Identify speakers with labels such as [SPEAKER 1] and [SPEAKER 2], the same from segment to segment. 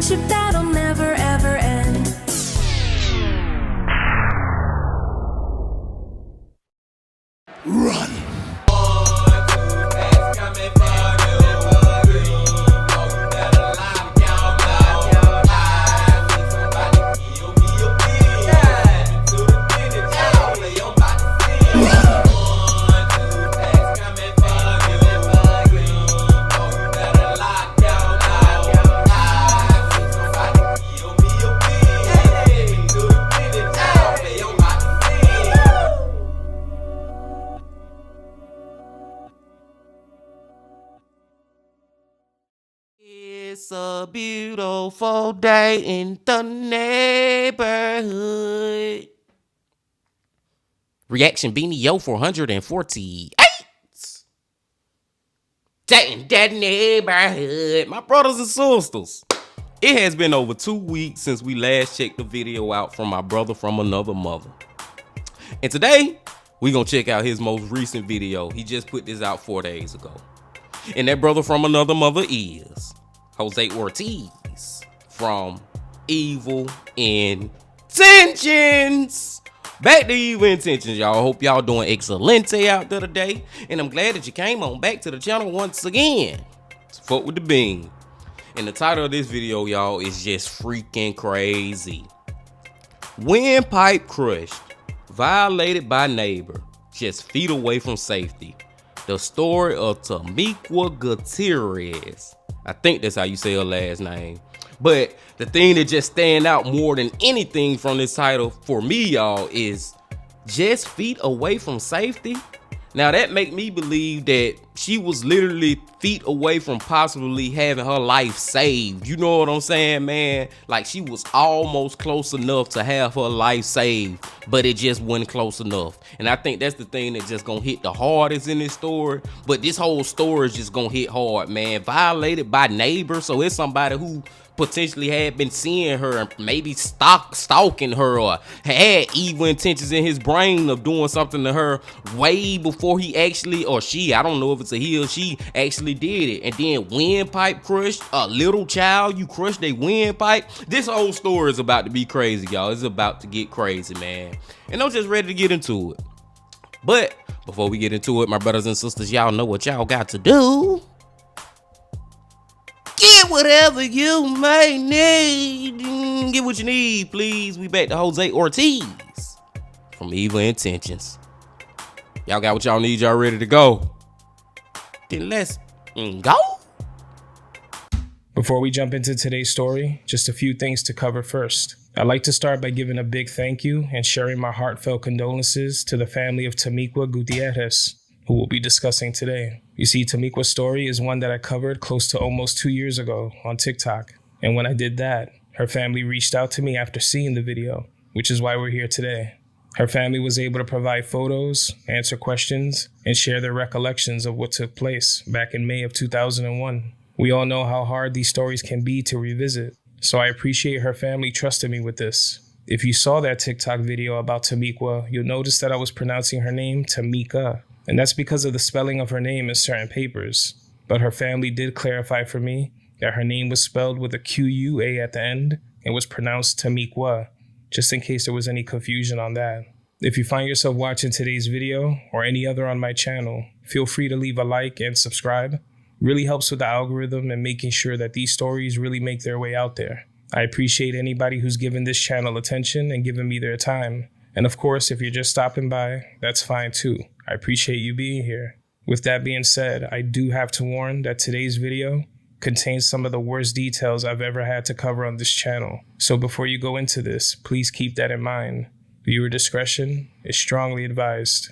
[SPEAKER 1] friendship that'll never ever end.
[SPEAKER 2] Run!
[SPEAKER 3] It's a beautiful day in the neighborhood. Reaction Beanie Yo 448. Day in that neighborhood. My brothers and sisters. It has been over 2 weeks since we last checked the video out from my brother from another mother. And today, we're going to check out his most recent video. He just put this out 4 days ago. And that brother from another mother is Jose Ortiz from Evil Intentions. Back to Evil Intentions, y'all. Hope y'all doing excelente out there today. And I'm glad that you came on back to the channel once again. So fuck with the bean. And the title of this video, y'all, is just freaking crazy. Windpipe crushed, violated by neighbor, just feet away from safety. The story of Tamiqua Gutierrez. I think that's how you say her last name. But the thing that just stand out more than anything from this title for me, y'all, is just feet away from safety. Now that make me believe that she was literally feet away from possibly having her life saved. You know what I'm saying, man? Like she was almost close enough to have her life saved, but it just wasn't close enough. And I think that's the thing that just gonna hit the hardest in this story. But this whole story is just gonna hit hard, man. Violated by neighbors, so it's somebody who potentially had been seeing her and maybe stalking her or had evil intentions in his brain of doing something to her way before he actually, or she, I don't know if it's a he or she, actually did it. And then windpipe crushed, a little child, you crushed a windpipe. This whole story is about to be crazy, y'all. It's about to get crazy, man. And I'm just ready to get into it. But before we get into it, my brothers and sisters, y'all know what y'all got to do. Get whatever you may need. Get what you need, please. We back to Jose Ortiz from Evil Intentions. Y'all got what y'all need. Y'all ready to go? Then let's go.
[SPEAKER 4] Before we jump into today's story, just a few things to cover first. I'd like to start by giving a big thank you and sharing my heartfelt condolences to the family of Tamiqua Gutierrez, who we'll be discussing today. You see, Tamiqua's story is one that I covered close to almost 2 years ago on TikTok. And when I did that, her family reached out to me after seeing the video, which is why we're here today. Her family was able to provide photos, answer questions, and share their recollections of what took place back in May of 2001. We all know how hard these stories can be to revisit, so I appreciate her family trusting me with this. If you saw that TikTok video about Tamiqua, you'll notice that I was pronouncing her name Tamiqua. And that's because of the spelling of her name in certain papers. But her family did clarify for me that her name was spelled with a Q-U-A at the end and was pronounced Tamiqua, just in case there was any confusion on that. If you find yourself watching today's video or any other on my channel, feel free to leave a like and subscribe. It really helps with the algorithm and making sure that these stories really make their way out there. I appreciate anybody who's given this channel attention and given me their time. And of course, if you're just stopping by, that's fine too. I appreciate you being here. With that being said, I do have to warn that today's video contains some of the worst details I've ever had to cover on this channel. So before you go into this, please keep that in mind. Viewer discretion is strongly advised.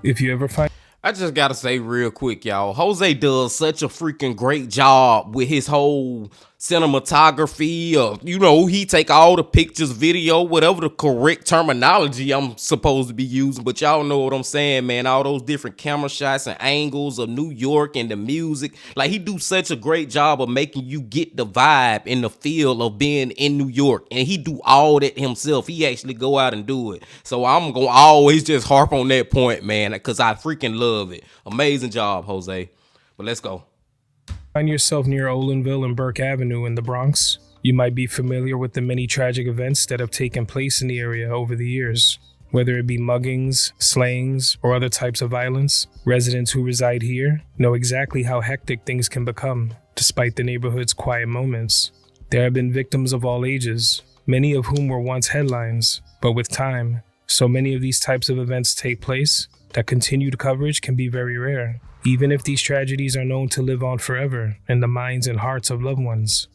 [SPEAKER 4] If you ever find
[SPEAKER 3] I just gotta say real quick, y'all. Jose does such a freaking great job with his whole cinematography. He take all the pictures, video, whatever the correct terminology I'm supposed to be using. But y'all know what I'm saying, man. All those different camera shots and angles of New York and the music. Like, he do such a great job of making you get the vibe and the feel of being in New York. And he do all that himself. He actually go out and do it. So I'm gonna always just harp on that point, man, because I freaking love it. Amazing job, Jose. But let's go.
[SPEAKER 4] yourself near Olinville and Burke Avenue in the Bronx, you might be familiar with the many tragic events that have taken place in the area over the years. Whether it be muggings, slayings, or other types of violence, residents who reside here know exactly how hectic things can become, despite the neighborhood's quiet moments. There have been victims of all ages, many of whom were once headlines, but with time, so many of these types of events take place that continued coverage can be very rare, even if these tragedies are known to live on forever in the minds and hearts of loved ones.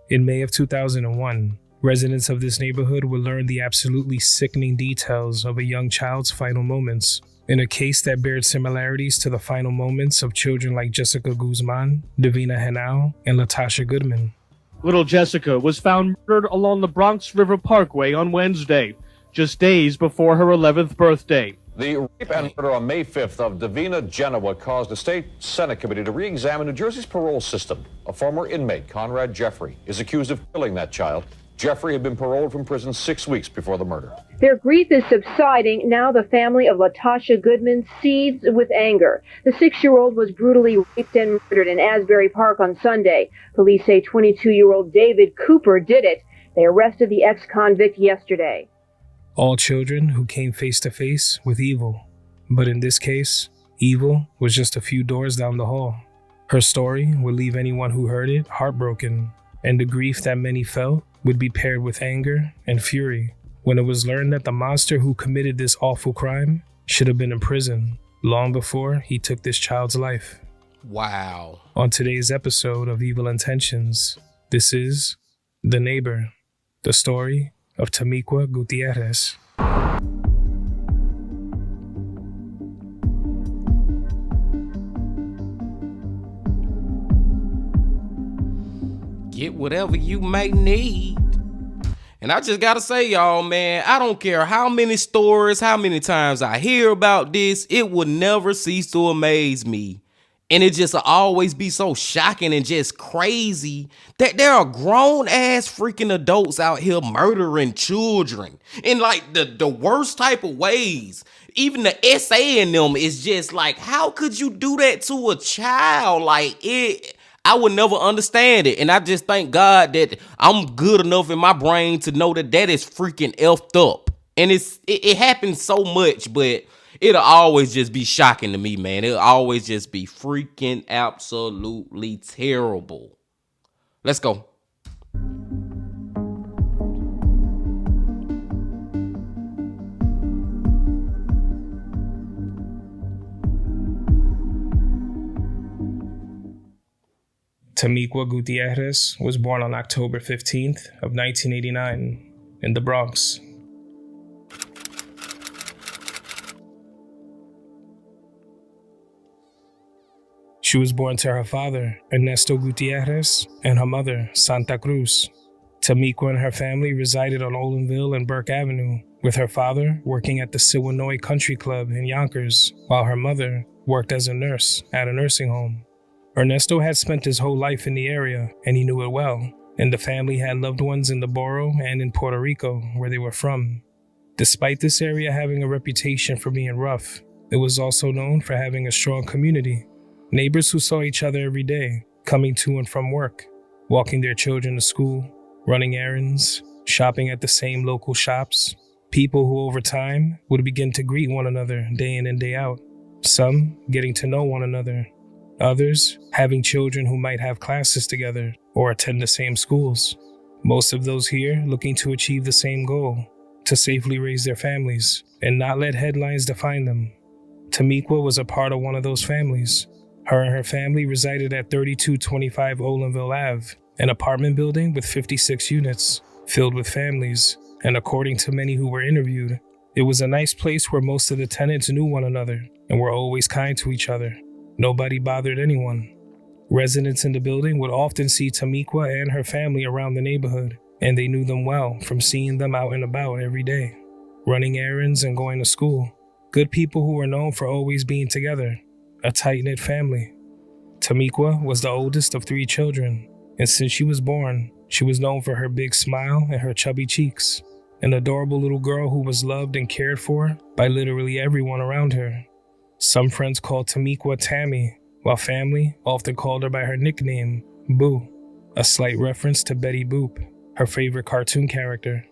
[SPEAKER 4] In May of 2001, residents of this neighborhood would learn the absolutely sickening details of a young child's final moments, in a case that bared similarities to the final moments of children like Jessica Guzman, Davina Henao, and Latasha Goodman.
[SPEAKER 5] Little Jessica was found murdered along the Bronx River Parkway on Wednesday, just days before her 11th birthday.
[SPEAKER 6] The rape and murder on May 5th of Davina Genoa caused a state Senate committee to re-examine New Jersey's parole system. A former inmate, Conrad Jeffrey, is accused of killing that child. Jeffrey had been paroled from prison 6 weeks before the murder.
[SPEAKER 7] Their grief is subsiding. Now the family of Latasha Goodman seethes with anger. The 6-year-old was brutally raped and murdered in Asbury Park on Sunday. Police say 22-year-old David Cooper did it. They arrested the ex-convict yesterday.
[SPEAKER 4] All children who came face to face with evil. But in this case, evil was just a few doors down the hall. Her story would leave anyone who heard it heartbroken, and the grief that many felt would be paired with anger and fury when it was learned that the monster who committed this awful crime should have been in prison long before he took this child's life.
[SPEAKER 3] Wow.
[SPEAKER 4] On today's episode of Evil Intentions, this is The Neighbor, the story of Tamiqua Gutierrez.
[SPEAKER 3] Get whatever you may need. And I just gotta say, y'all, man, I don't care how many stories, how many times I hear about this, it will never cease to amaze me. And it just will always be so shocking and just crazy that there are grown ass freaking adults out here murdering children in like the worst type of ways. Even the essay in them is just like, how could you do that to a child? Like, I would never understand it. And I just thank God that I'm good enough in my brain to know that that is freaking effed up. And it happens so much, but it'll always just be shocking to me, man. It'll always just be freaking absolutely terrible. Let's go.
[SPEAKER 4] Tamiqua Gutierrez was born on October 15th of 1989 in the Bronx. She was born to her father, Ernesto Gutierrez, and her mother, Santa Cruz. Tamiqua and her family resided on Olinville and Burke Avenue, with her father working at the Siwanoy Country Club in Yonkers, while her mother worked as a nurse at a nursing home. Ernesto had spent his whole life in the area, and he knew it well, and the family had loved ones in the borough and in Puerto Rico, where they were from. Despite this area having a reputation for being rough, it was also known for having a strong community. Neighbors who saw each other every day, coming to and from work, walking their children to school, running errands, shopping at the same local shops. People who over time would begin to greet one another day in and day out. Some getting to know one another. Others having children who might have classes together or attend the same schools. Most of those here looking to achieve the same goal, to safely raise their families and not let headlines define them. Tamiqua was a part of one of those families. Her and her family resided at 3225 Olinville Ave, an apartment building with 56 units, filled with families, and according to many who were interviewed, It was a nice place where most of the tenants knew one another and were always kind to each other. Nobody bothered anyone. Residents in the building would often see Tamiqua and her family around the neighborhood, and they knew them well from seeing them out and about every day, running errands and going to school. Good people who were known for always being together, a tight-knit family. Tamiqua was the oldest of 3 children, and since she was born, she was known for her big smile and her chubby cheeks, an adorable little girl who was loved and cared for by literally everyone around her. Some friends called Tamiqua Tammy, while family often called her by her nickname, Boo, a slight reference to Betty Boop, her favorite cartoon character.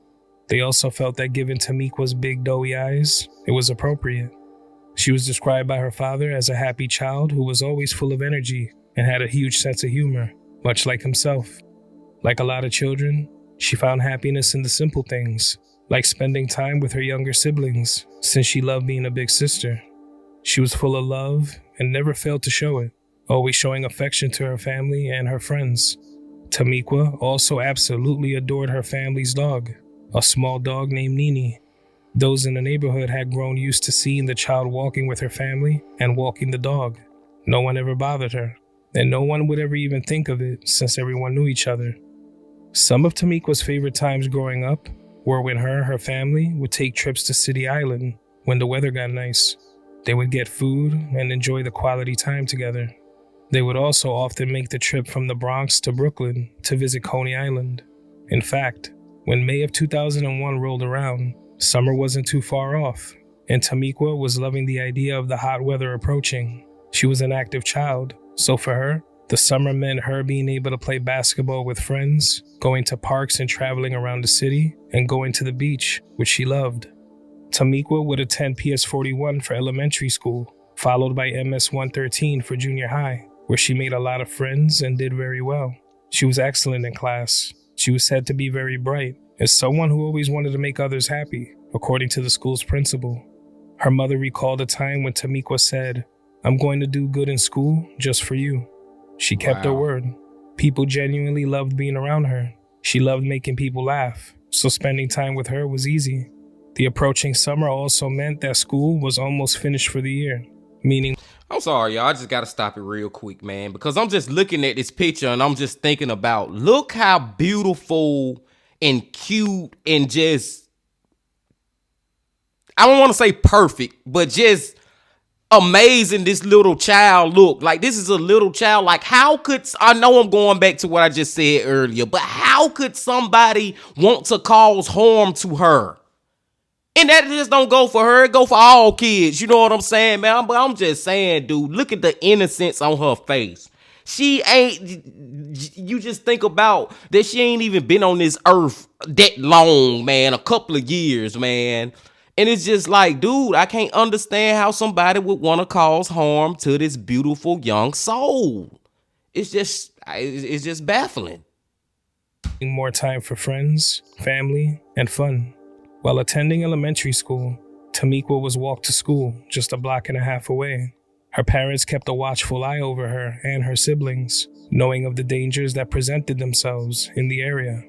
[SPEAKER 4] They also felt that given Tamiqua's big doughy eyes, it was appropriate. She was described by her father as a happy child who was always full of energy and had a huge sense of humor, much like himself. Like a lot of children, she found happiness in the simple things, like spending time with her younger siblings, since she loved being a big sister. She was full of love and never failed to show it, always showing affection to her family and her friends. Tamiqua also absolutely adored her family's dog, a small dog named Nini. Those in the neighborhood had grown used to seeing the child walking with her family and walking the dog. No one ever bothered her, and no one would ever even think of it since everyone knew each other. Some of Tamiqua's favorite times growing up were when her and her family would take trips to City Island when the weather got nice. They would get food and enjoy the quality time together. They would also often make the trip from the Bronx to Brooklyn to visit Coney Island. In fact, when May of 2001 rolled around, summer wasn't too far off, and Tamiqua was loving the idea of the hot weather approaching. She was an active child, so for her, the summer meant her being able to play basketball with friends, going to parks and traveling around the city, and going to the beach, which she loved. Tamiqua would attend PS 41 for elementary school, followed by MS 113 for junior high, where she made a lot of friends and did very well. She was excellent in class. She was said to be very bright, and someone who always wanted to make others happy, according to the school's principal. Her mother recalled a time when Tamiqua said, "I'm going to do good in school just for you." She kept her word. People genuinely loved being around her. She loved making people laugh, so spending time with her was easy. The approaching summer also meant that school was almost finished for the year, meaning...
[SPEAKER 3] I'm sorry, y'all. I just got to stop it real quick, man, because I'm just looking at this picture and I'm just thinking about, look how beautiful and cute and just, I don't want to say perfect, but just amazing this little child look. Like, this is a little child. Like, how could, I know I'm going back to what I just said earlier, but how could somebody want to cause harm to her? And that just don't go for her. It go for all kids. You know what I'm saying, man? But I'm just saying, dude, look at the innocence on her face. She ain't, you just think about that she ain't even been on this earth that long, man. A couple of years, man. And it's just like, dude, I can't understand how somebody would want to cause harm to this beautiful young soul. It's just baffling.
[SPEAKER 4] More time for friends, family, and fun. While attending elementary school, Tamiqua was walked to school just a block and a half away. Her parents kept a watchful eye over her and her siblings, knowing of the dangers that presented themselves in the area.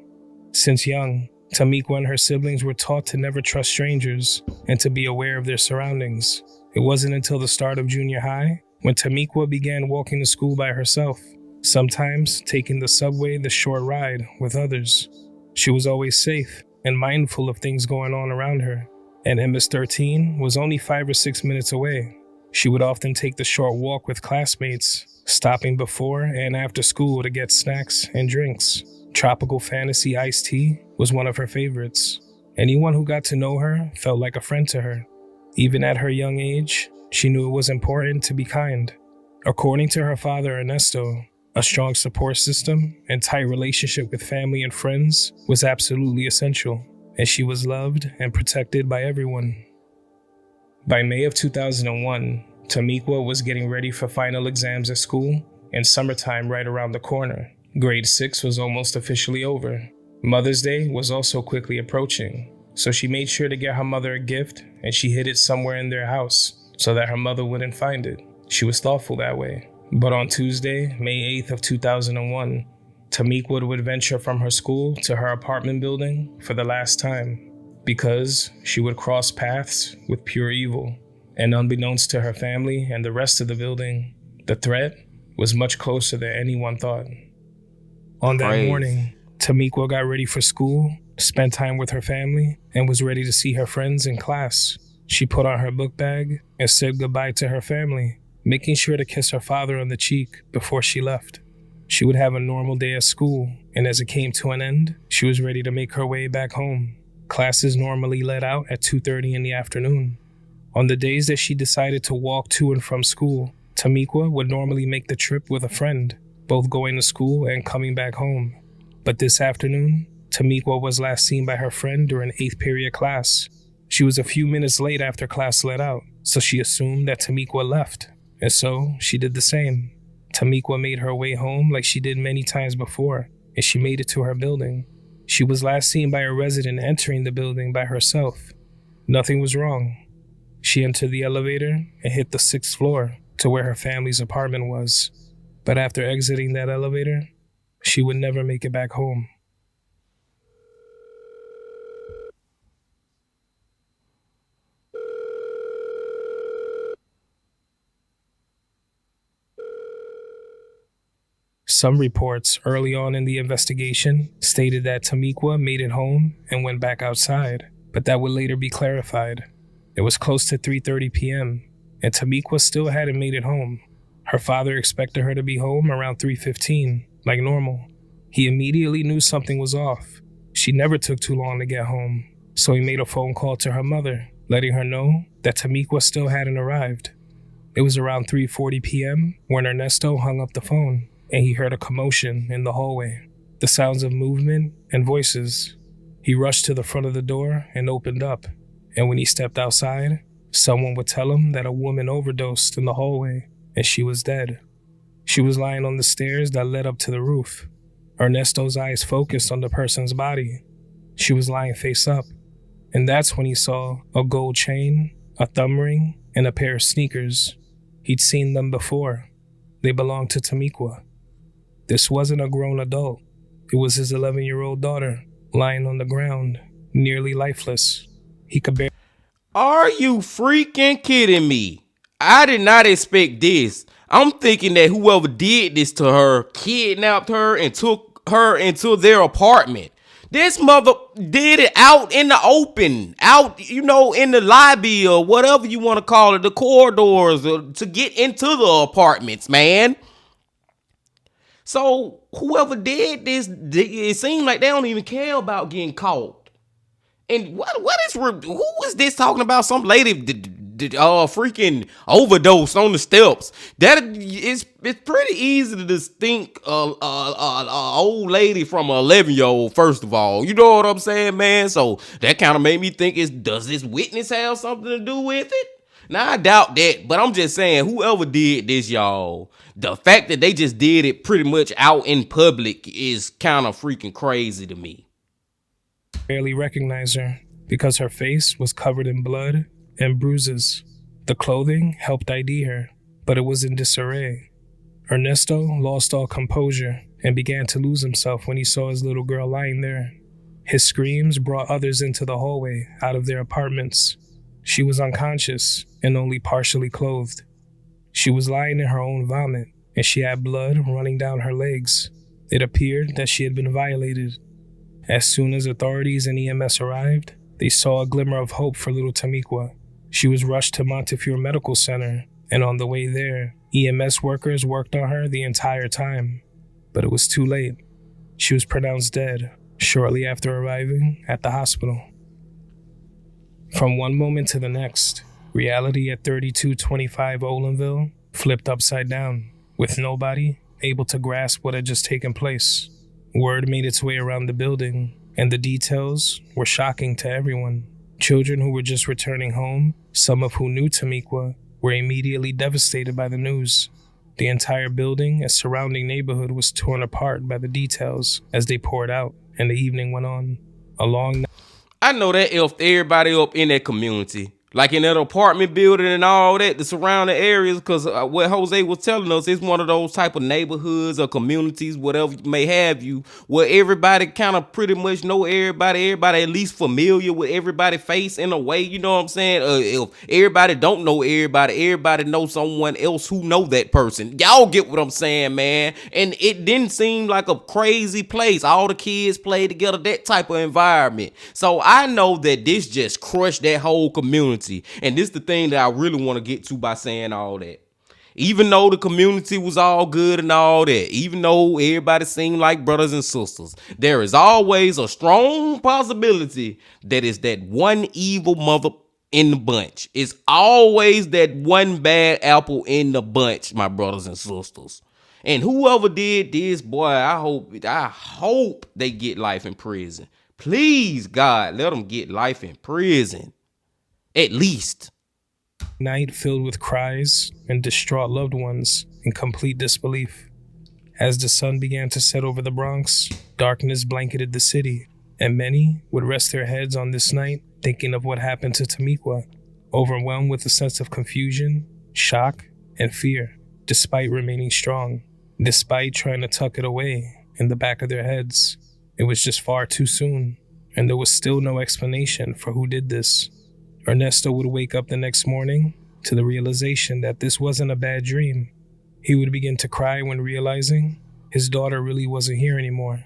[SPEAKER 4] Since young, Tamiqua and her siblings were taught to never trust strangers and to be aware of their surroundings. It wasn't until the start of junior high when Tamiqua began walking to school by herself, sometimes taking the subway the short ride with others. She was always safe and mindful of things going on around her, and MS-13 was only 5 or 6 minutes away. She would often take the short walk with classmates, stopping before and after school to get snacks and drinks. Tropical Fantasy iced tea was one of her favorites. Anyone who got to know her felt like a friend to her. Even at her young age, she knew it was important to be kind. According to her father, Ernesto, a strong support system and tight relationship with family and friends was absolutely essential, and she was loved and protected by everyone. By May of 2001, Tamiqua was getting ready for final exams at school, and summertime right around the corner. Grade 6 was almost officially over. Mother's Day was also quickly approaching, so she made sure to get her mother a gift, and she hid it somewhere in their house so that her mother wouldn't find it. She was thoughtful that way. But on Tuesday, May 8th of 2001, Tamiqua would venture from her school to her apartment building for the last time. because she would cross paths with pure evil. And unbeknownst to her family and the rest of the building, the threat was much closer than anyone thought. On that morning, Tamiqua got ready for school, spent time with her family, and was ready to see her friends in class. She put on her book bag and said goodbye to her family, making sure to kiss her father on the cheek before she left. She would have a normal day at school, and as it came to an end, she was ready to make her way back home. Classes normally let out at 2:30 in the afternoon. On the days that she decided to walk to and from school, Tamiqua would normally make the trip with a friend, both going to school and coming back home. But this afternoon, Tamiqua was last seen by her friend during 8th period class. She was a few minutes late after class let out, so she assumed that Tamiqua left, and so she did the same. Tamiqua made her way home like she did many times before, and she made it to her building. She was last seen by a resident entering the building by herself. Nothing was wrong. She entered the elevator and hit the 6th floor to where her family's apartment was. But after exiting that elevator, she would never make it back home. Some reports early on in the investigation stated that Tamiqua made it home and went back outside, but that would later be clarified. It was close to 3:30 p.m., and Tamiqua still hadn't made it home. Her father expected her to be home around 3:15, like normal. He immediately knew something was off. She never took too long to get home, so he made a phone call to her mother, letting her know that Tamiqua still hadn't arrived. It was around 3:40 p.m. when Ernesto hung up the phone, and he heard a commotion in the hallway, the sounds of movement and voices. He rushed to the front of the door and opened up, and when he stepped outside, someone would tell him that a woman overdosed in the hallway and she was dead. She was lying on the stairs that led up to the roof. Ernesto's eyes focused on the person's body. She was lying face up, and that's when he saw a gold chain, a thumb ring, and a pair of sneakers. He'd seen them before. They belonged to Tamiqua. This wasn't a grown adult. It was his 11-year-old daughter, lying on the ground, nearly lifeless. He could barely...
[SPEAKER 3] Are you freaking kidding me? I did not expect this. I'm thinking that whoever did this to her kidnapped her and took her into their apartment. This mother did it out in the open, out, in the lobby or whatever you want to call it, the corridors to get into the apartments, man. So whoever did this, it seems like they don't even care about getting caught. And who is this talking about? Some lady freaking overdosed on the steps. It's pretty easy to distinct old lady from an 11-year-old, first of all. You know what I'm saying, man? So that kind of made me think, does this witness have something to do with it? Now, I doubt that, but I'm just saying, whoever did this, y'all, the fact that they just did it pretty much out in public is kind of freaking crazy to me.
[SPEAKER 4] Barely recognize her because her face was covered in blood and bruises. The clothing helped ID her, but it was in disarray. Ernesto lost all composure and began to lose himself when he saw his little girl lying there. His screams brought others into the hallway out of their apartments. She was unconscious and only partially clothed. She was lying in her own vomit, and she had blood running down her legs. It appeared that she had been violated. As soon as authorities and EMS arrived, they saw a glimmer of hope for little Tamiqua. She was rushed to Montefiore Medical Center, and on the way there, EMS workers worked on her the entire time. But it was too late. She was pronounced dead shortly after arriving at the hospital. From one moment to the next, reality at 3225 Olinville flipped upside down, with nobody able to grasp what had just taken place. Word made its way around the building, and the details were shocking to everyone. Children who were just returning home, some of who knew Tamiqua, were immediately devastated by the news. The entire building and surrounding neighborhood was torn apart by the details as they poured out, and the evening went on. I know
[SPEAKER 3] that elfed everybody up in that community. Like in that apartment building and all that, the surrounding areas, because what Jose was telling us, it's one of those type of neighborhoods or communities, whatever you may have you, where everybody kind of pretty much know everybody at least familiar with everybody's face in a way, you know what I'm saying? If everybody don't know everybody knows someone else who know that person. Y'all get what I'm saying, man? And it didn't seem like a crazy place. All the kids play together, that type of environment. So I know that this just crushed that whole community. And this is the thing that I really want to get to by saying all that. Even though the community was all good and all that, even though everybody seemed like brothers and sisters, there is always a strong possibility that is that one evil mother in the bunch. It's always that one bad apple in the bunch, my brothers and sisters. And whoever did this, boy, I hope they get life in prison. Please, God, let them get life in prison. At least.
[SPEAKER 4] Night filled with cries and distraught loved ones in complete disbelief. As the sun began to set over the Bronx, darkness blanketed the city, and many would rest their heads on this night thinking of what happened to Tamiqua, overwhelmed with a sense of confusion, shock, and fear, despite remaining strong, despite trying to tuck it away in the back of their heads. It was just far too soon, and there was still no explanation for who did this. Ernesto would wake up the next morning to the realization that this wasn't a bad dream. He would begin to cry when realizing his daughter really wasn't here anymore.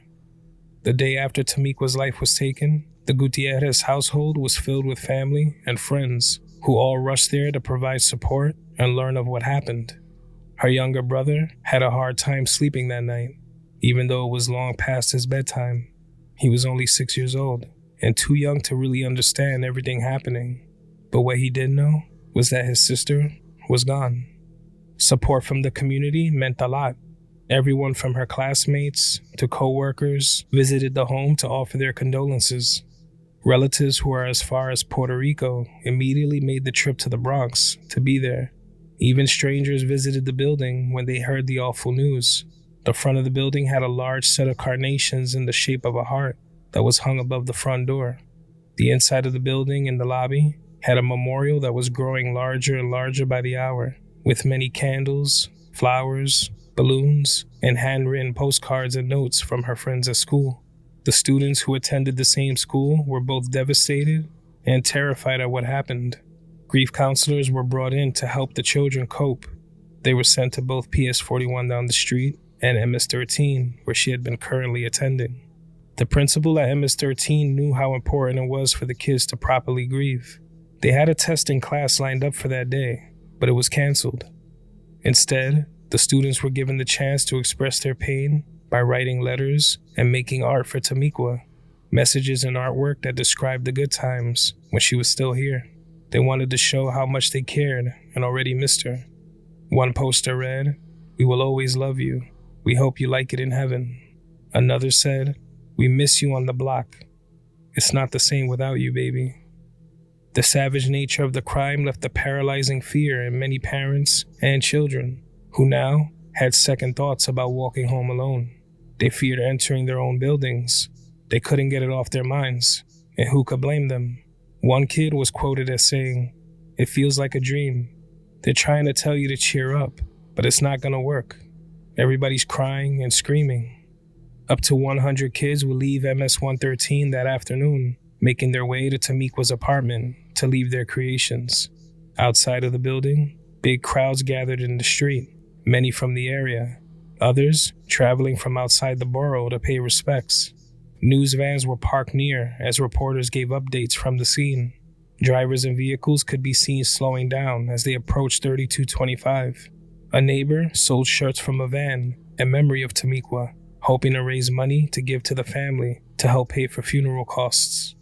[SPEAKER 4] The day after Tamiqua's life was taken, the Gutierrez household was filled with family and friends who all rushed there to provide support and learn of what happened. Her younger brother had a hard time sleeping that night, even though it was long past his bedtime. He was only 6 years old and too young to really understand everything happening. But what he did know was that his sister was gone. Support from the community meant a lot. Everyone from her classmates to co-workers visited the home to offer their condolences. Relatives who are as far as Puerto Rico immediately made the trip to the Bronx to be there. Even strangers visited the building when they heard the awful news. The front of the building had a large set of carnations in the shape of a heart that was hung above the front door. The inside of the building in the lobby had a memorial that was growing larger and larger by the hour, with many candles, flowers, balloons, and handwritten postcards and notes from her friends at school. The students who attended the same school were both devastated and terrified at what happened. Grief counselors were brought in to help the children cope. They were sent to both PS41 down the street and MS13, where she had been currently attending. The principal at MS13 knew how important it was for the kids to properly grieve. They had a testing class lined up for that day, but it was canceled. Instead, the students were given the chance to express their pain by writing letters and making art for Tamiqua, messages and artwork that described the good times when she was still here. They wanted to show how much they cared and already missed her. One poster read, "We will always love you. We hope you like it in heaven." Another said, "We miss you on the block. It's not the same without you, baby." The savage nature of the crime left a paralyzing fear in many parents and children who now had second thoughts about walking home alone. They feared entering their own buildings. They couldn't get it off their minds, and who could blame them? One kid was quoted as saying, "It feels like a dream. They're trying to tell you to cheer up, but it's not gonna work. Everybody's crying and screaming." Up to 100 kids would leave MS-113 that afternoon, making their way to Tamiqua's apartment to leave their creations. Outside of the building, big crowds gathered in the street, many from the area, others traveling from outside the borough to pay respects. News vans were parked near as reporters gave updates from the scene. Drivers and vehicles could be seen slowing down as they approached 3225. A neighbor sold shirts from a van in memory of Tamiqua, hoping to raise money to give to the family to help pay for funeral costs.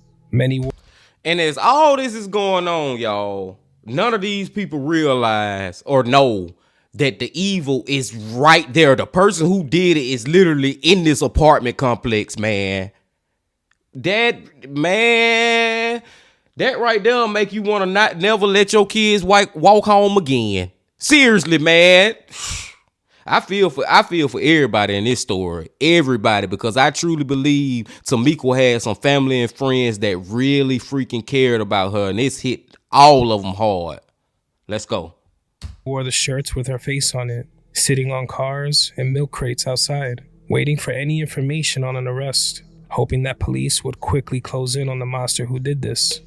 [SPEAKER 3] And as all this is going on, y'all, none of these people realize or know that the evil is right there. The person who did it is literally in this apartment complex, man. That right there make you want to never let your kids walk home again. Seriously, man. I feel for everybody in this story, everybody, because I truly believe Tamiqua had some family and friends that really freaking cared about her, and it's hit all of them hard. Let's go.
[SPEAKER 4] Wore the shirts with her face on it, sitting on cars and milk crates outside, waiting for any information on an arrest, hoping that police would quickly close in on the monster who did this.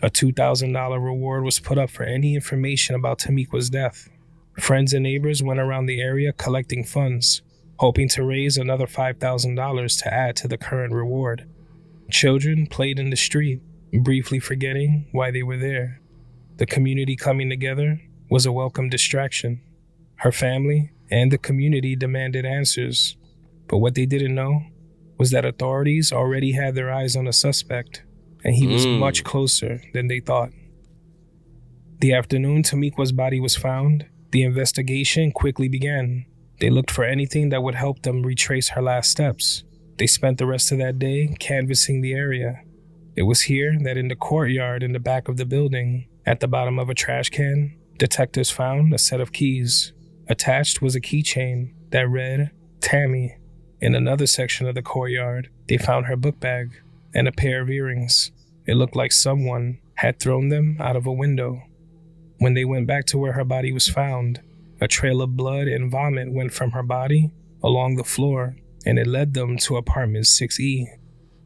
[SPEAKER 4] A $2,000 reward was put up for any information about Tamiqua's death. Friends and neighbors went around the area collecting funds, hoping to raise another $5,000 to add to the current reward. Children played in the street, briefly forgetting why they were there. The community coming together was a welcome distraction. Her family and the community demanded answers, but what they didn't know was that authorities already had their eyes on a suspect, and he was much closer than they thought. The afternoon Tamiqua's body was found, the investigation quickly began. They looked for anything that would help them retrace her last steps. They spent the rest of that day canvassing the area. It was here that in the courtyard in the back of the building, at the bottom of a trash can, detectives found a set of keys. Attached was a keychain that read, Tammy. In another section of the courtyard, they found her book bag and a pair of earrings. It looked like someone had thrown them out of a window. When they went back to where her body was found, a trail of blood and vomit went from her body along the floor, and it led them to apartment 6E.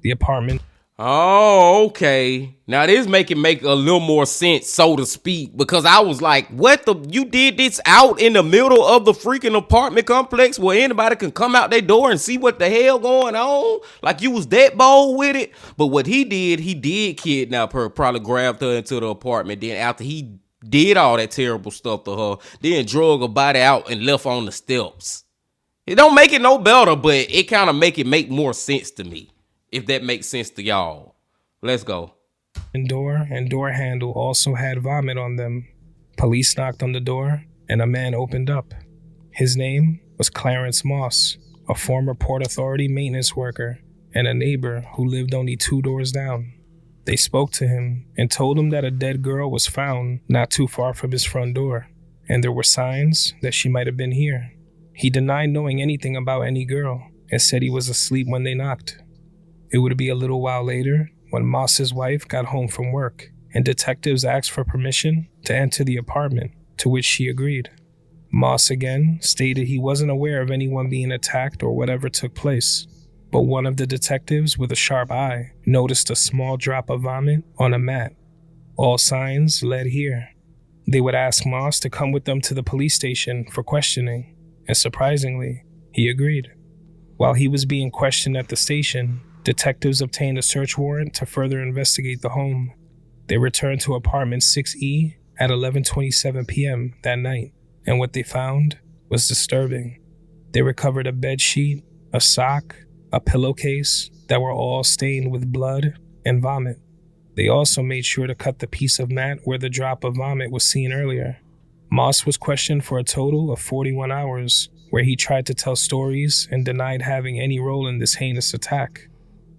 [SPEAKER 4] The apartment...
[SPEAKER 3] Oh, okay. Now this make a little more sense, so to speak, because I was like, what the, you did this out in the middle of the freaking apartment complex where anybody can come out their door and see what the hell going on? Like you was that bold with it? But what he did kidnap her, probably grabbed her into the apartment. Then after he did all that terrible stuff to her, then drug her body out and left on the steps. It don't make it no better, but it kind of make more sense to me. If that makes sense to y'all. Let's go.
[SPEAKER 4] Door and door handle also had vomit on them. Police knocked on the door and a man opened up. His name was Clarence Moss, a former Port Authority maintenance worker and a neighbor who lived only 2 doors down. They spoke to him and told him that a dead girl was found not too far from his front door, and there were signs that she might have been here. He denied knowing anything about any girl and said he was asleep when they knocked. It would be a little while later when Moss's wife got home from work and detectives asked for permission to enter the apartment, to which she agreed. Moss again stated he wasn't aware of anyone being attacked or whatever took place, but one of the detectives with a sharp eye noticed a small drop of vomit on a mat. All signs led here. They would ask Moss to come with them to the police station for questioning, and surprisingly, he agreed. While he was being questioned at the station, detectives obtained a search warrant to further investigate the home. They returned to apartment 6E at 11:27 p.m. that night, and what they found was disturbing. They recovered a bed sheet, a sock, a pillowcase that were all stained with blood and vomit. They also made sure to cut the piece of mat where the drop of vomit was seen earlier. Moss was questioned for a total of 41 hours, where he tried to tell stories and denied having any role in this heinous attack.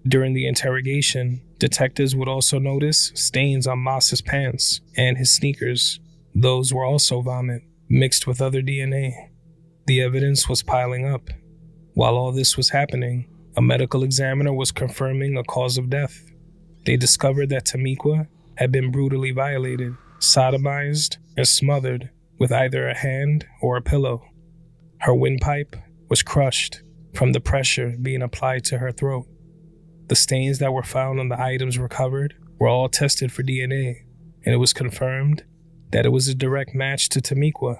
[SPEAKER 4] During the interrogation, detectives would also notice stains on Moss's pants and his sneakers. Those were also vomit, mixed with other DNA. The evidence was piling up. While all this was happening, a medical examiner was confirming a cause of death. They discovered that Tamiqua had been brutally violated, sodomized, and smothered with either a hand or a pillow. Her windpipe was crushed from the pressure being applied to her throat. The stains that were found on the items recovered were all tested for DNA, and it was confirmed that it was a direct match to Tamiqua.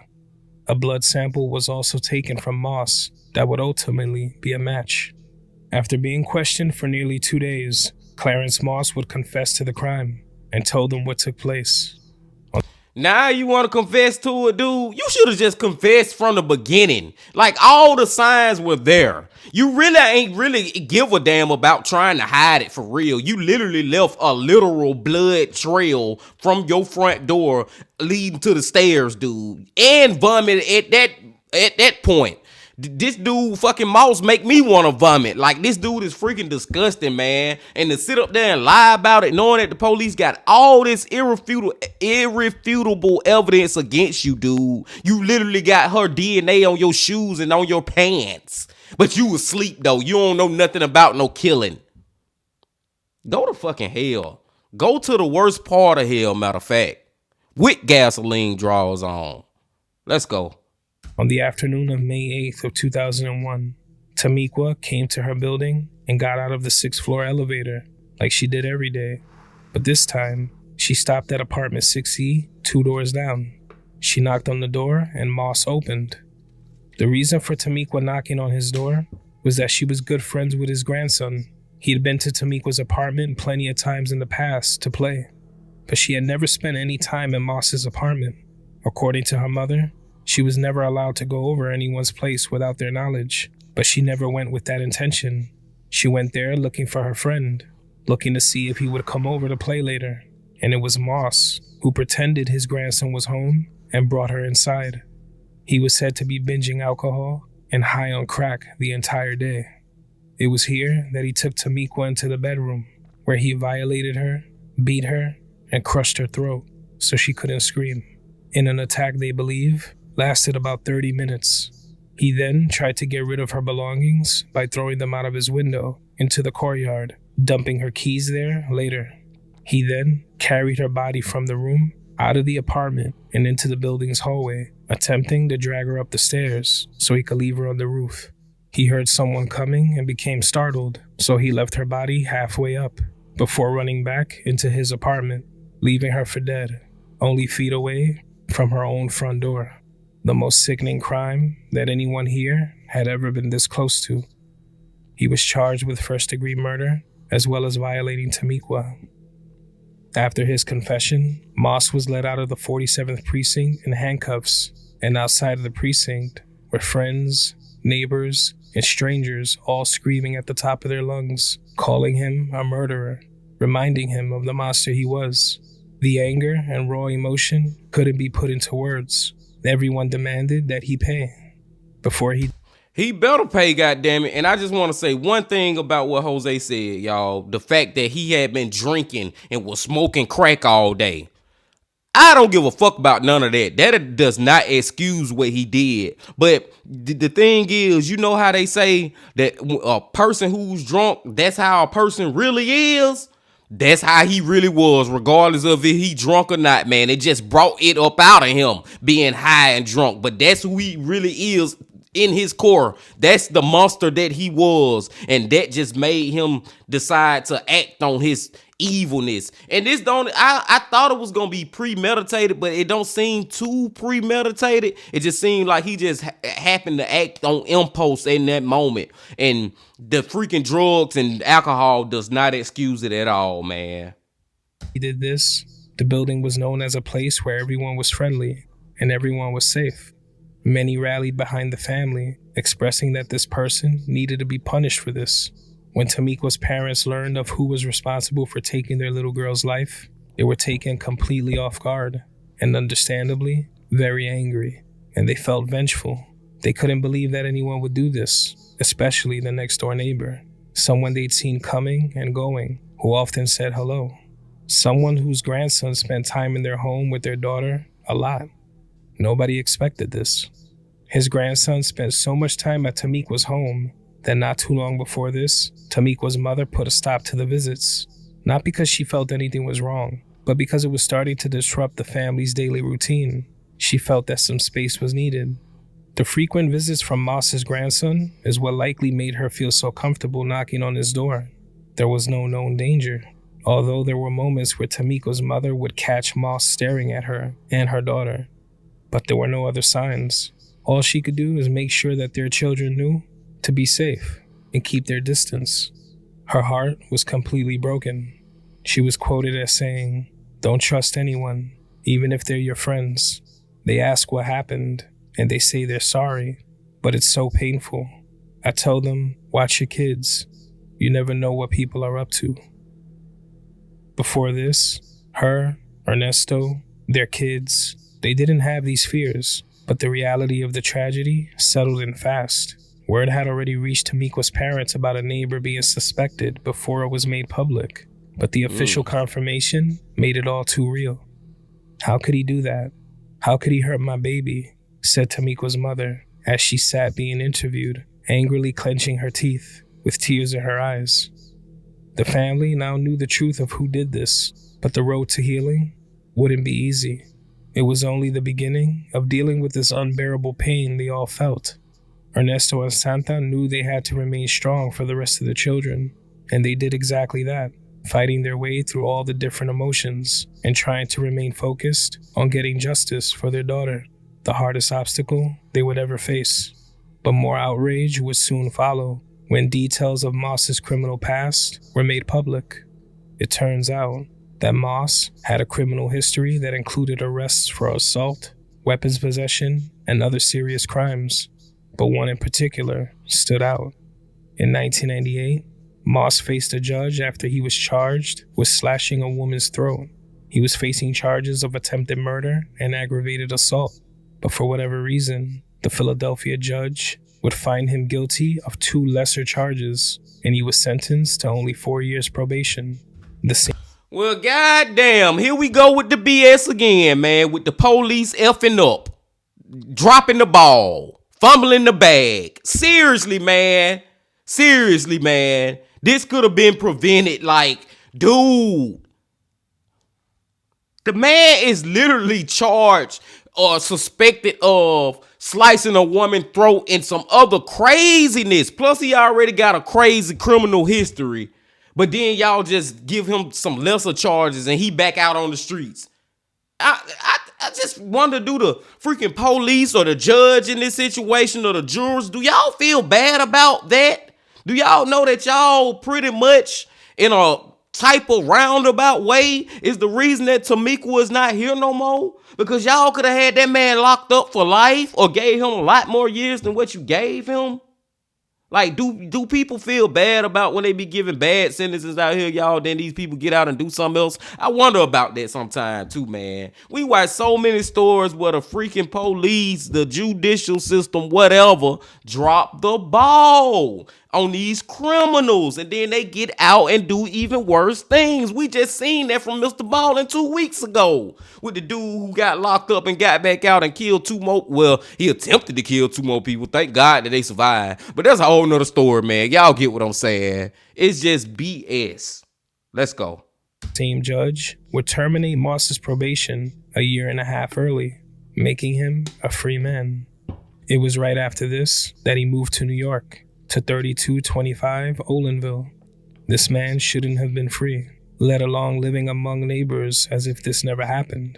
[SPEAKER 4] A blood sample was also taken from Moss that would ultimately be a match. After being questioned for nearly 2 days, Clarence Moss would confess to the crime and told them what took place.
[SPEAKER 3] Now you want to confess to it, dude? You should have just confessed from the beginning. Like, all the signs were there. You really ain't really give a damn about trying to hide it for real. You literally left a literal blood trail from your front door leading to the stairs, dude. And vomited at that point. This dude fucking Moss make me want to vomit. Like, this dude is freaking disgusting, man. And to sit up there and lie about it, knowing that the police got all this irrefutable evidence against you, dude. You literally got her DNA on your shoes and on your pants. But you asleep, though. You don't know nothing about no killing. Go to fucking hell. Go to the worst part of hell, matter of fact. with gasoline draws on. Let's go.
[SPEAKER 4] On the afternoon of May 8th of 2001, Tamiqua came to her building and got out of the 6th floor elevator like she did every day. But this time, she stopped at apartment 6E, 2 doors down. She knocked on the door and Moss opened. The reason for Tamiqua knocking on his door was that she was good friends with his grandson. He had been to Tamiqua's apartment plenty of times in the past to play, but she had never spent any time in Moss's apartment. According to her mother, she was never allowed to go over anyone's place without their knowledge, but she never went with that intention. She went there looking for her friend, looking to see if he would come over to play later, and it was Moss who pretended his grandson was home and brought her inside. He was said to be binging alcohol and high on crack the entire day. It was here that he took Tamiqua into the bedroom, where he violated her, beat her, and crushed her throat so she couldn't scream. In an attack they believe lasted about 30 minutes. He then tried to get rid of her belongings by throwing them out of his window into the courtyard, dumping her keys there later. He then carried her body from the room, out of the apartment, and into the building's hallway, attempting to drag her up the stairs so he could leave her on the roof. He heard someone coming and became startled, so he left her body halfway up before running back into his apartment, leaving her for dead, only feet away from her own front door. The most sickening crime that anyone here had ever been this close to. He was charged with first-degree murder as well as violating Tamiqua. After his confession, Moss was led out of the 47th precinct in handcuffs, and outside of the precinct were friends, neighbors, and strangers all screaming at the top of their lungs, calling him a murderer, reminding him of the monster he was. The anger and raw emotion couldn't be put into words. Everyone demanded that he pay. Before
[SPEAKER 3] He better pay, goddammit. And I just want to say one thing about what Jose said, y'all. The fact that he had been drinking and was smoking crack all day. I don't give a fuck about none of that. That does not excuse what he did. But the thing is, you know how they say that a person who's drunk, that's how a person really is? That's how he really was, regardless of if he drunk or not, man. It just brought it up out of him, being high and drunk. But that's who he really is in his core. That's the monster that he was. And that just made him decide to act on his evilness. And this don't, I thought it was going to be premeditated, but it don't seem too premeditated. It just seemed like he just happened to act on impulse in that moment. And the freaking drugs and alcohol does not excuse it at all, man.
[SPEAKER 4] he did this, the building was known as a place where everyone was friendly and everyone was safe. Many rallied behind the family, expressing that this person needed to be punished for this. When Tamiqua's parents learned of who was responsible for taking their little girl's life, they were taken completely off guard and understandably very angry, and they felt vengeful. They couldn't believe that anyone would do this, especially the next door neighbor, someone they'd seen coming and going, who often said hello, someone whose grandson spent time in their home with their daughter a lot. Nobody expected this. His grandson spent so much time at Tamiqua's home that not too long before this, Tamiqua's mother put a stop to the visits, not because she felt anything was wrong, but because it was starting to disrupt the family's daily routine. She felt that some space was needed. The frequent visits from Moss's grandson is what likely made her feel so comfortable knocking on his door. There was no known danger, although there were moments where Tamiqua's mother would catch Moss staring at her and her daughter. But there were no other signs. All she could do is make sure that their children knew to be safe and keep their distance. Her heart was completely broken. She was quoted as saying, "Don't trust anyone, even if they're your friends. They ask what happened, and they say they're sorry, but it's so painful. I tell them, watch your kids. You never know what people are up to." Before this, her, Ernesto, their kids, they didn't have these fears, but the reality of the tragedy settled in fast. Word had already reached Tamiqua's parents about a neighbor being suspected before it was made public, but the official confirmation made it all too real. "How could he do that? How could he hurt my baby?" said Tamiqua's mother as she sat being interviewed, angrily clenching her teeth with tears in her eyes. The family now knew the truth of who did this, but the road to healing wouldn't be easy. It was only the beginning of dealing with this unbearable pain they all felt. Ernesto and Santa knew they had to remain strong for the rest of the children, and they did exactly that, fighting their way through all the different emotions and trying to remain focused on getting justice for their daughter, the hardest obstacle they would ever face. But more outrage would soon follow when details of Moss's criminal past were made public. It turns out that Moss had a criminal history that included arrests for assault, weapons possession, and other serious crimes, but one in particular stood out. In 1998, Moss faced a judge after he was charged with slashing a woman's throat. He was facing charges of attempted murder and aggravated assault, but for whatever reason, the Philadelphia judge would find him guilty of 2 lesser charges, and he was sentenced to only 4 years probation.
[SPEAKER 3] Well, goddamn, here we go with the BS again, man, with the police effing up, dropping the ball, fumbling the bag. Seriously, man. This could have been prevented. Like, dude, the man is literally charged or suspected of slicing a woman's throat and some other craziness. Plus, he already got a crazy criminal history. But then y'all just give him some lesser charges and he back out on the streets. I just wonder, do the freaking police or the judge in this situation or the jurors, do y'all feel bad about that? Do y'all know that y'all pretty much in a type of roundabout way is the reason that Tamiqua is not here no more? Because y'all could have had that man locked up for life or gave him a lot more years than what you gave him. Like, do people feel bad about when they be giving bad sentences out here, y'all, then these people get out and do something else? I wonder about that sometime too, man. We watch so many stories where the freaking police, the judicial system, whatever, drop the ball on these criminals, and then they get out and do even worse things. We just seen that from Mr. Ballin 2 weeks ago with the dude who got locked up and got back out and killed 2 more. Well, he attempted to kill 2 more people. Thank God that they survived. But that's a whole nother story, man. Y'all get what I'm saying. It's just BS. Let's go.
[SPEAKER 4] Same judge would terminate Moss's probation a 1.5 years early, making him a free man. It was right after this that he moved to New York, to 3225 Olinville. This man shouldn't have been free, let alone living among neighbors as if this never happened.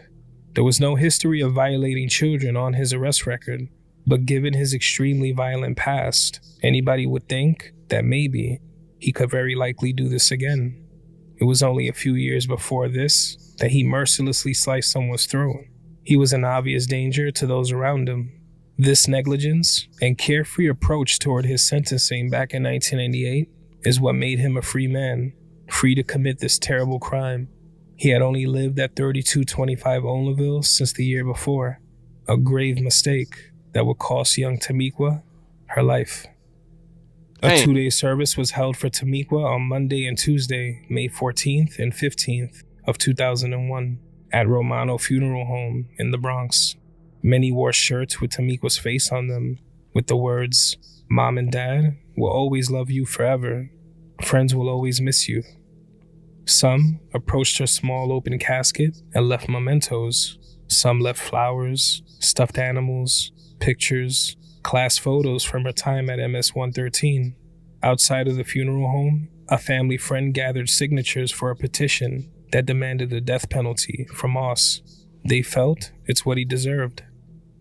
[SPEAKER 4] There was no history of violating children on his arrest record, but given his extremely violent past, anybody would think that maybe he could very likely do this again. It was only a few years before this that he mercilessly sliced someone's throat. He was an obvious danger to those around him. This negligence and carefree approach toward his sentencing back in 1998 is what made him a free man, free to commit this terrible crime. He had only lived at 3225 Olinville since the year before, a grave mistake that would cost young Tamiqua her life. A 2-day service was held for Tamiqua on Monday and Tuesday, May 14th and 15th of 2001 at Romano Funeral Home in the Bronx. Many wore shirts with Tamiqua's face on them, with the words, "Mom and Dad will always love you forever. Friends will always miss you." Some approached her small open casket and left mementos. Some left flowers, stuffed animals, pictures, class photos from her time at MS 113. Outside of the funeral home, a family friend gathered signatures for a petition that demanded the death penalty for Moss. They felt it's what he deserved.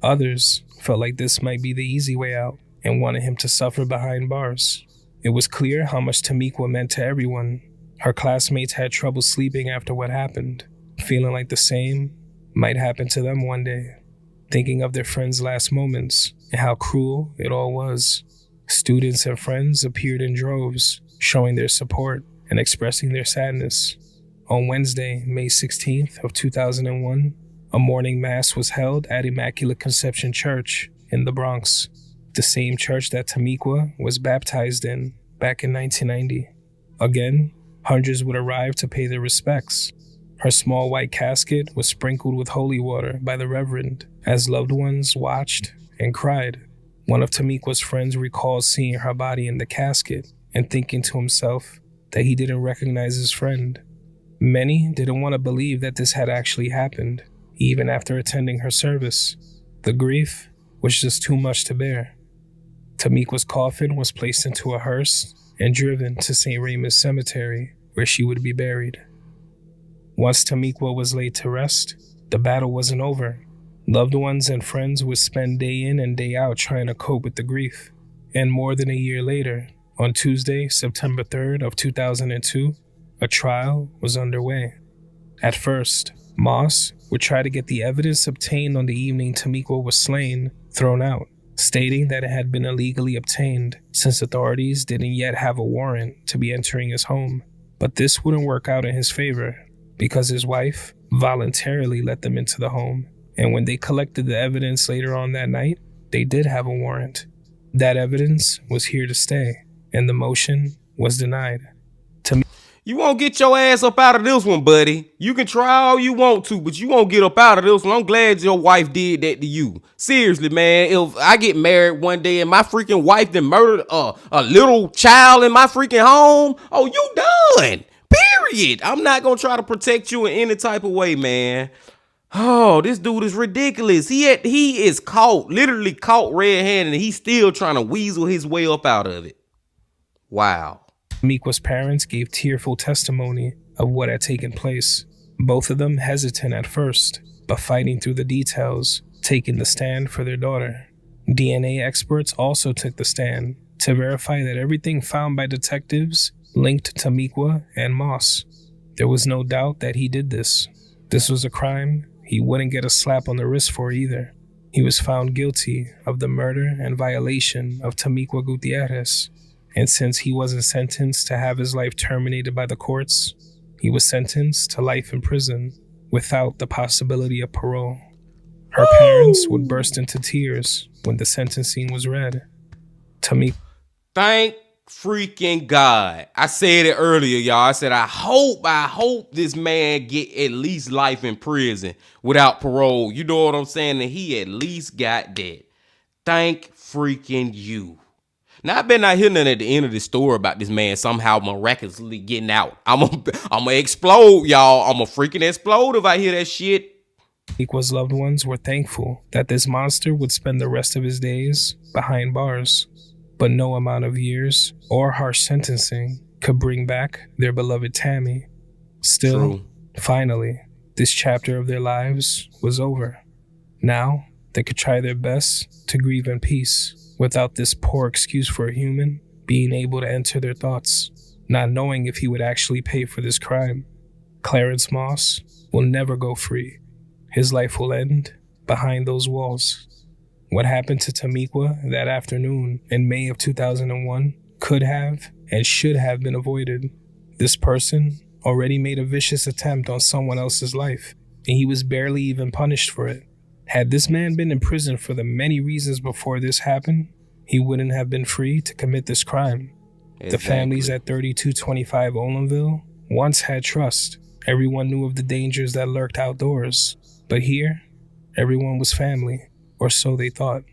[SPEAKER 4] Others felt like this might be the easy way out and wanted him to suffer behind bars. It was clear how much Tamiqua meant to everyone. Her classmates had trouble sleeping after what happened, feeling like the same might happen to them one day, thinking of their friends' last moments and how cruel it all was. Students and friends appeared in droves, showing their support and expressing their sadness. On Wednesday, May 16th of 2001, a morning mass was held at Immaculate Conception Church in the Bronx, the same church that Tamiqua was baptized in back in 1990. Again, hundreds would arrive to pay their respects. Her small white casket was sprinkled with holy water by the Reverend as loved ones watched and cried. One of Tamiqua's friends recalls seeing her body in the casket and thinking to himself that he didn't recognize his friend. Many didn't want to believe that this had actually happened. even after attending her service. The grief was just too much to bear. Tamiqua's coffin was placed into a hearse and driven to St. Raymond's Cemetery, where she would be buried. Once Tamiqua was laid to rest, the battle wasn't over. Loved ones and friends would spend day in and day out trying to cope with the grief. And more than a year later, on Tuesday, September 3rd of 2002, a trial was underway. At first, Moss would try to get the evidence obtained on the evening Tamiqua was slain thrown out, stating that it had been illegally obtained since authorities didn't yet have a warrant to be entering his home. But this wouldn't work out in his favor because his wife voluntarily let them into the home. And when they collected the evidence later on that night, they did have a warrant. That evidence was here to stay, and the motion was denied.
[SPEAKER 3] You won't get your ass up out of this one, buddy. You can try all you want to, but you won't get up out of this one. I'm glad your wife did that to you. Seriously, man, if I get married one day and my freaking wife then murdered a little child in my freaking home, oh, you done. Period. I'm not going to try to protect you in any type of way, man. Oh, this dude is ridiculous. He is caught, literally caught red-handed, and he's still trying to weasel his way up out of it. Wow.
[SPEAKER 4] Tamiqua's parents gave tearful testimony of what had taken place. Both of them hesitant at first, but fighting through the details, taking the stand for their daughter. DNA experts also took the stand to verify that everything found by detectives linked Tamiqua and Moss. There was no doubt that he did this. This was a crime he wouldn't get a slap on the wrist for either. He was found guilty of the murder and violation of Tamiqua Gutierrez. And since he wasn't sentenced to have his life terminated by the courts, he was sentenced to life in prison without the possibility of parole. Her parents would burst into tears when the sentencing was read.
[SPEAKER 3] Thank freaking God. I said it earlier, y'all. I said, I hope this man get at least life in prison without parole. You know what I'm saying? And he at least got that. Thank freaking you. Now, I better not hear nothing at the end of this story about this man somehow miraculously getting out. I'm gonna explode, y'all. I'm gonna freaking explode if I hear that shit.
[SPEAKER 4] Tamiqua's loved ones were thankful that this monster would spend the rest of his days behind bars. But no amount of years or harsh sentencing could bring back their beloved Tammy. Still, finally, this chapter of their lives was over. Now, they could try their best to grieve in peace, without this poor excuse for a human being able to enter their thoughts, not knowing if he would actually pay for this crime. Clarence Moss will never go free. His life will end behind those walls. What happened to Tamiqua that afternoon in May of 2001 could have and should have been avoided. This person already made a vicious attempt on someone else's life, and he was barely even punished for it. Had this man been in prison for the many reasons before this happened, he wouldn't have been free to commit this crime. Exactly. The families at 3225 Olinville once had trust. Everyone knew of the dangers that lurked outdoors. But here, everyone was family, or so they thought.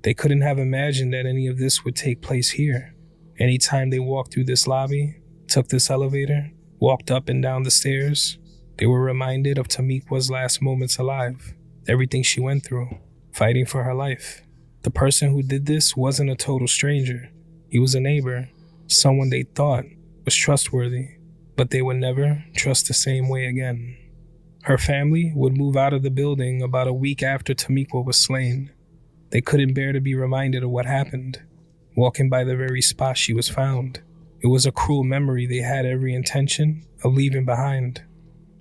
[SPEAKER 4] They couldn't have imagined that any of this would take place here. Anytime they walked through this lobby, took this elevator, walked up and down the stairs, they were reminded of Tamiqua's last moments alive. Everything she went through, fighting for her life. The person who did this wasn't a total stranger. He was a neighbor, someone they thought was trustworthy, but they would never trust the same way again. Her family would move out of the building about a week after Tamiqua was slain. They couldn't bear to be reminded of what happened, walking by the very spot she was found. It was a cruel memory they had every intention of leaving behind.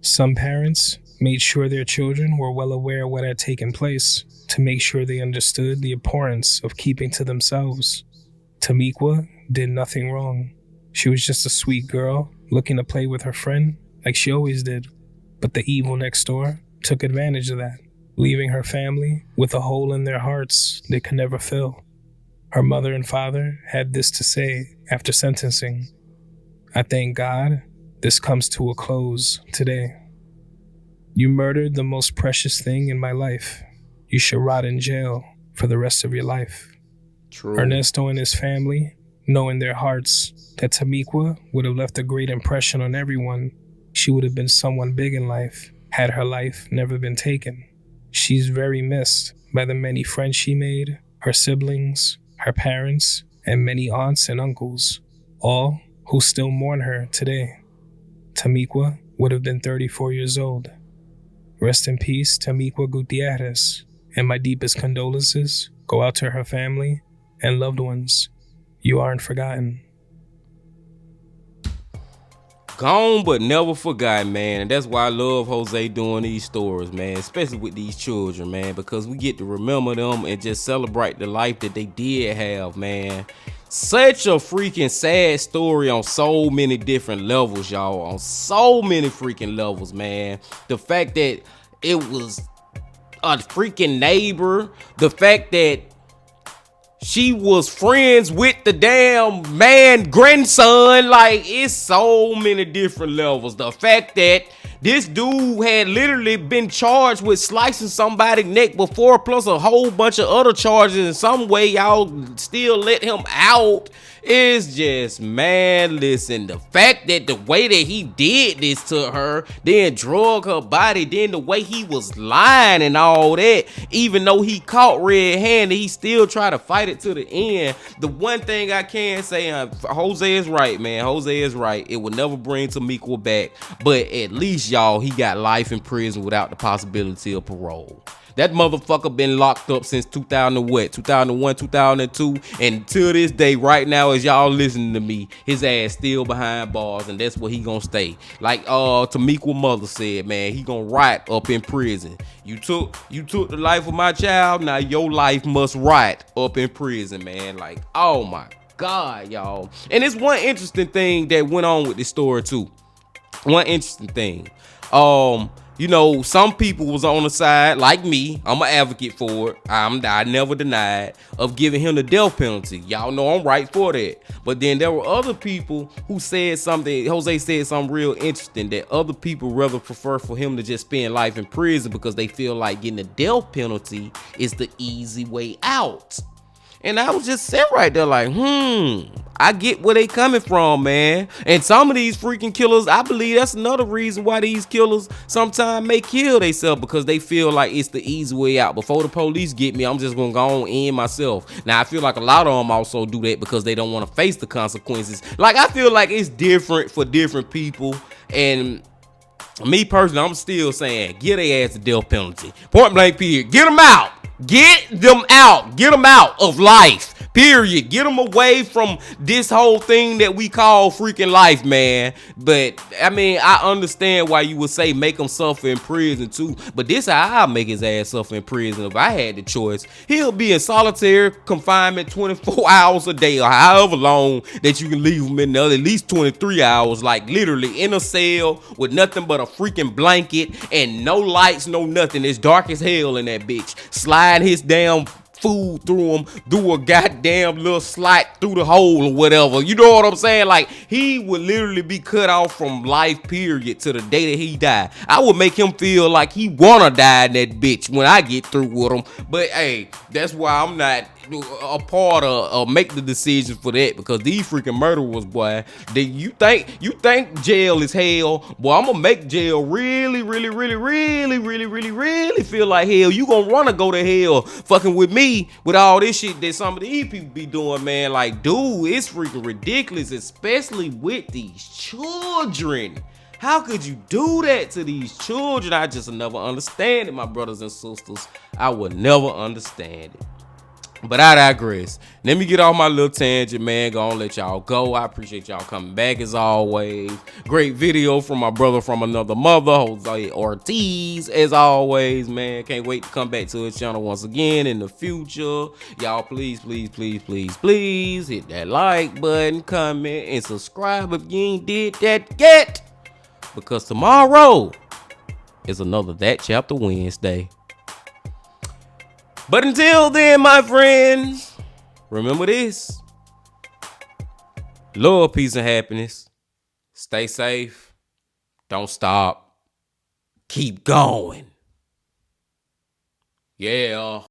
[SPEAKER 4] Some parents made sure their children were well aware of what had taken place to make sure they understood the importance of keeping to themselves. Tamiqua did nothing wrong. She was just a sweet girl looking to play with her friend like she always did. But the evil next door took advantage of that, leaving her family with a hole in their hearts they could never fill. Her mother and father had this to say after sentencing: "I thank God this comes to a close today. You murdered the most precious thing in my life. You should rot in jail for the rest of your life."
[SPEAKER 3] True.
[SPEAKER 4] Ernesto and his family know in their hearts that Tamiqua would have left a great impression on everyone. She would have been someone big in life had her life never been taken. She's very missed by the many friends she made, her siblings, her parents, and many aunts and uncles, all who still mourn her today. Tamiqua would have been 34 years old. Rest in peace, Tamiqua Gutierrez, and my deepest condolences go out to her family and loved ones. You aren't forgotten.
[SPEAKER 3] Gone but never forgotten, man. And that's why I love Jose doing these stories, man, especially with these children, man, because we get to remember them and just celebrate the life that they did have, man. Such a freaking sad story on so many different levels, y'all. On so many freaking levels, man. The fact that it was a freaking neighbor, the fact that she was friends with the damn man grandson, like, it's so many different levels. The fact that this dude had literally been charged with slicing somebody's neck before, plus a whole bunch of other charges. In some way, y'all still let him out. Is just, man, listen, the fact that the way that he did this to her, then drug her body, then the way he was lying and all that, even though he caught red-handed, he still tried to fight it to the end. The one thing I can say, Jose is right, man. Jose is right. It will never bring Tamiqua back, but at least, y'all, he got life in prison without the possibility of parole. That motherfucker been locked up since 2001, 2002, and till this day, right now, as y'all listening to me, his ass still behind bars, and that's where he gonna stay. Like Tamiqua mother said, man, he gonna rot up in prison. You took the life of my child, now your life must rot up in prison, man. Like, oh my God, y'all. And it's one interesting thing that went on with this story too. One interesting thing. You know, some people was on the side, like me, I'm an advocate for it, I never denied, of giving him the death penalty. Y'all know I'm right for that. But then there were other people who said something, Jose said something real interesting, that other people rather prefer for him to just spend life in prison because they feel like getting the death penalty is the easy way out. And I was just sitting right there like, I get where they coming from, man. And some of these freaking killers, I believe that's another reason why these killers sometimes may kill themselves, because they feel like it's the easy way out. Before the police get me, I'm just gonna go on in myself. Now, I feel like a lot of them also do that because they don't want to face the consequences. Like, I feel like it's different for different people. And me personally, I'm still saying, get their ass the death penalty. Point blank period. Get them out. Get them out. Get them out of life. Period. Get them away from this whole thing that we call freaking life, man. But I mean, I understand why you would say make him suffer in prison too. But this how I make his ass suffer in prison if I had the choice. He'll be in solitary confinement 24 hours a day, or however long that you can leave him in there, at least 23 hours, like literally in a cell with nothing but a freaking blanket and no lights, no nothing. It's dark as hell in that bitch. Slide his damn food through him, through a goddamn little slot through the hole or whatever. You know what I'm saying? Like, he would literally be cut off from life, period, to the day that he died. I would make him feel like he wanna die in that bitch when I get through with him. But hey, that's why I'm not a part of make the decisions for that, because these freaking murderers, boy, you think jail is hell, boy, I'm gonna make jail really feel like hell. You gonna wanna go to hell fucking with me with all this shit that some of these people be doing, man. Like, dude, it's freaking ridiculous, especially with these children. How could you do that to these children? I just never understand it, my brothers and sisters. I would never understand it. But I digress. Let me get off my little tangent, man. Gonna let y'all go. I appreciate y'all coming back as always. Great video from my brother from another mother, Jose Ortiz, as always, man. Can't wait to come back to his channel once again in the future. Y'all, please hit that like button, comment, and subscribe if you ain't did that yet. Because tomorrow is another That Chapter Wednesday. But until then, my friends, remember this: love, peace, and happiness. Stay safe. Don't stop. Keep going. Yeah.